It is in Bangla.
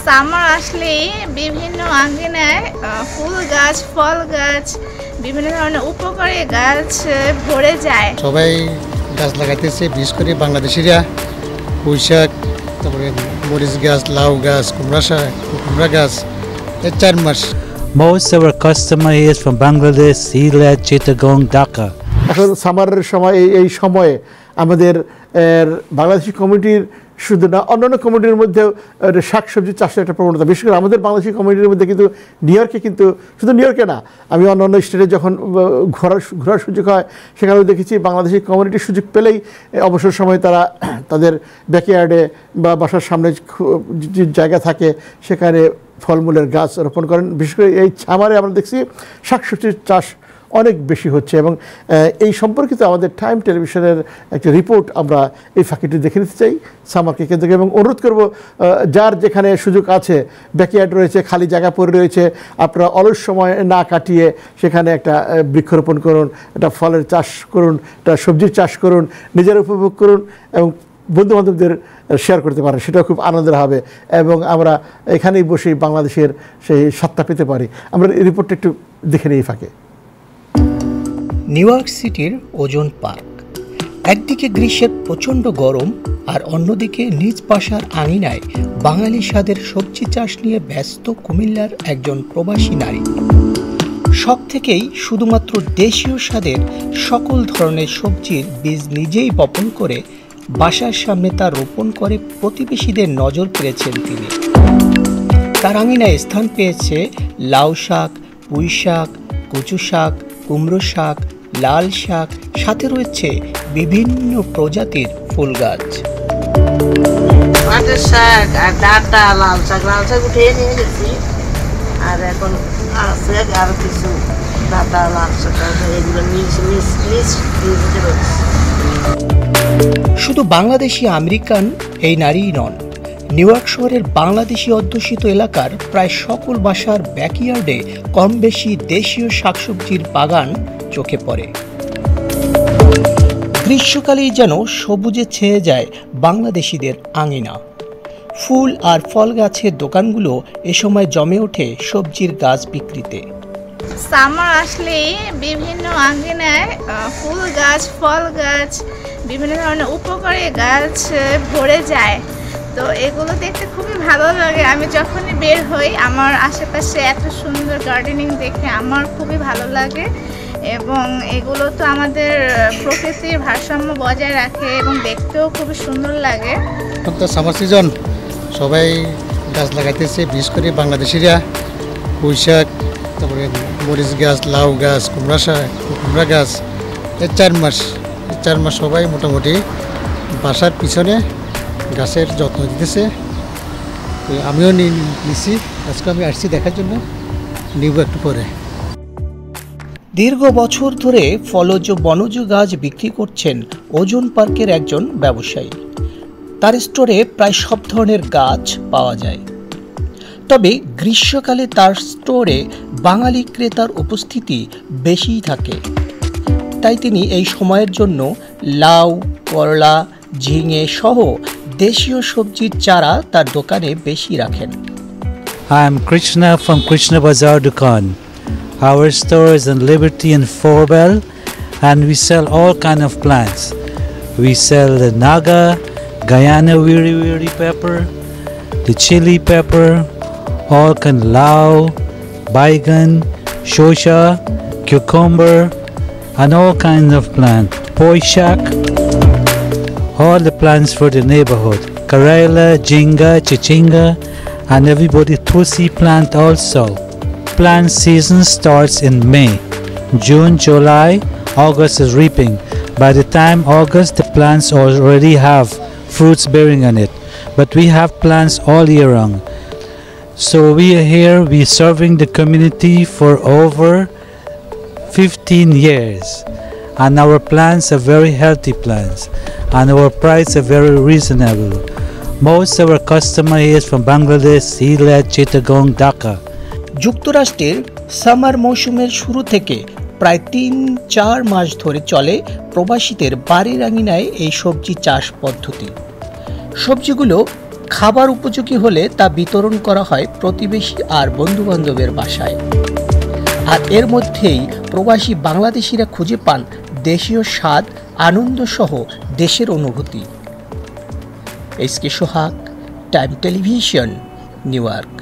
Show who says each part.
Speaker 1: সামার আসলেই বিভিন্ন আঙ্গিনায় ফুল গাছ, ফল গাছ, বিভিন্ন ধরনের উপকারী গাছ ভরে যায়।
Speaker 2: সবাই গাছ লাগাইতেছে, বিশেষ করে বাংলাদেশিরা। পুঁইশাক, তারপরে মরিচ গাছ, লাউ গাছ, কুমড়া গাছ। 4 মাস।
Speaker 3: Most of our customer is from Bangladesh, Sylhet, Chittagong, Dhaka.
Speaker 4: এখন সামারের সময় এই সময়ে আমাদের বাংলাদেশি কমিউনিটির শুধু না, অন্যান্য কমিউনিটির মধ্যেও শাকসবজি চাষের একটা প্রবণতা। বিশেষ করে আমাদের বাংলাদেশি কমিউনিটির মধ্যে কিন্তু নিউ ইয়র্কে, কিন্তু শুধু নিউ ইয়র্কে না, আমি অন্যান্য স্টেটে যখন ঘোরার সুযোগ হয় সেখানেও দেখেছি বাংলাদেশি কমিউনিটির সুযোগ পেলেই অবসর সময় তারা তাদের ব্যাকইয়ার্ডে বা বাসার সামনে যে জায়গা থাকে সেখানে ফলমূলের গাছ রোপণ করেন। বিশেষ করে এই খামারে আমরা দেখছি শাকসবজির চাষ অনেক বেশি হচ্ছে এবং এই সম্পর্কিত আমাদের টাইম টেলিভিশনের একটা রিপোর্ট আমরা এই ফাঁকিটি দেখে নিতে চাই সামারকে কেন্দ্র করে, এবং অনুরোধ করব যার যেখানে সুযোগ আছে, ব্যাকইয়ার্ড রয়েছে, খালি জায়গা পড়ে রয়েছে, আপনারা অলস সময় না কাটিয়ে সেখানে একটা বৃক্ষরোপণ করুন, একটা ফলের চাষ করুন, একটা সবজির চাষ করুন, নিজের উপভোগ করুন এবং বন্ধুবান্ধবদের শেয়ার করতে পারেন। সেটাও খুব আনন্দের হবে এবং আমরা এখানেই বসেই বাংলাদেশের সেই সত্তা পেতে পারি। আমরা এই রিপোর্টটা একটু দেখে নিই ফাঁকে।
Speaker 5: নিউ ইয়র্ক সিটির ওজন পার্ক, একদিকে গ্রীষ্মের প্রচণ্ড গরম আর অন্যদিকে নিজ বাসার আঙিনায় বাঙালি স্বাদের সবজি চাষ নিয়ে ব্যস্ত কুমিল্লার একজন প্রবাসী নারী। শখ থেকেই শুধুমাত্র দেশীয় স্বাদের সকল ধরনের সবজির বীজ নিজেই বপন করে বাসার সামনে তা রোপণ করে প্রতিবেশীদের নজর কেড়েছেন তিনি। তার আঙিনায় স্থান পেয়েছে লাউ শাক, পুঁই শাক, কচু শাক, কুমড়ো শাক, লাল শাক, সাথে রয়েছে বিভিন্ন প্রজাতির ফুল গাছ।
Speaker 6: শাক আর ডাটা, লাল শাক উঠিয়ে নিয়ে গেছি, আর এখন আছে আরো কিছু ডাটা, লাল শাক, এগুলো
Speaker 5: শুধু বাংলাদেশি আমেরিকান এই নারীই নন, নিউ ইয়র্ক শহরের বাংলাদেশি অধ্যুষিত এলাকার প্রায় সকল বাসার ব্যাকইয়ার্ডে কম বেশি দেশীয় শাকসবজির বাগান চোখে পড়ে। গ্রীষ্মকালেই যেন সবুজে ছেয়ে যায় বাংলাদেশিদের আঙিনা। ফুল আর ফল গাছের দোকানগুলো এ সময় জমে ওঠে সবজির গাছ বিক্রিতে।
Speaker 1: সামার আসলেই বিভিন্ন আঙ্গিনায় ফুল গাছ, ফল গাছ, বিভিন্ন ধরনের উপকারী গাছ ভরে যায়। তো এগুলো দেখতে খুবই ভালো লাগে। আমি যখনই বের হই আমার আশেপাশে এত সুন্দর গার্ডেনিং দেখে আমার খুবই ভালো লাগে এবং এগুলো তো আমাদের প্রকৃতির ভারসাম্য বজায় রাখে এবং দেখতেও খুবই সুন্দর লাগে।
Speaker 2: এখন তো সামার সিজন, সবাই গাছ লাগাইতেছে, বিশেষ করে বাংলাদেশিরা। পুঁইশাক, তারপরে মরিচ গাছ, লাউ গাছ, কুমড়া গাছ। 4 মাস সবাই মোটামুটি বাসার পিছনে গাছের যত্ন দিতেছে। আমিও নিছি, আজকে আমি আসছি দেখার জন্য, নিব একটু পরে।
Speaker 5: দীর্ঘ বছর ধরে ফলজ বনজ গাছ বিক্রি করছেন ওজন পার্কের একজন ব্যবসায়ী। তার স্টোরে প্রায় সব ধরনের গাছ পাওয়া যায়, তবে গ্রীষ্মকালে তার স্টোরে বাঙালি ক্রেতার উপস্থিতি বেশিই থাকে। তাই তিনি এই সময়ের জন্য লাউ, করলা, ঝিঙে সহ দেশীয় সবজির চারা তার দোকানে বেশি রাখেন।
Speaker 3: I am Krishna from Krishna Bazaar Dukan. Our store is in Liberty and Forbell, and we sell all kind of plants. We sell the Naga, Guyana wiri pepper, the chili pepper, all kind of lao, baigan, shosha, cucumber, and all kinds of plants. Poi shak, all the plants for the neighborhood. Karela, Jinga, Chichinga, and everybody Tulsi plant also. Plant season starts in May. June, July, August is reaping. By the time August, the plants already have fruits bearing on it. But we have plants all year round. So we are here, we serving the community for over 15 years. And our plants are very healthy plants. And our price are very reasonable. Most of our customer is from Bangladesh, Sylhet, Chittagong, Dhaka.
Speaker 5: যুক্তরাষ্ট্রের সামার মৌসুমের শুরু থেকে প্রায় 3-4 মাস ধরে চলে প্রবাসীদের বাড়ির আঙিনায় এই সবজি চাষ পদ্ধতি। সবজিগুলো খাবার উপযোগী হলে তা বিতরণ করা হয় প্রতিবেশী আর বন্ধুবান্ধবের বাসায়। আর এর মধ্যেই প্রবাসী বাংলাদেশিরা খুঁজে পান দেশীয় স্বাদ, আনন্দ সহ দেশের অনুভূতি। এসকে সোহাগ, টাইম টেলিভিশন, নিউ ইয়র্ক।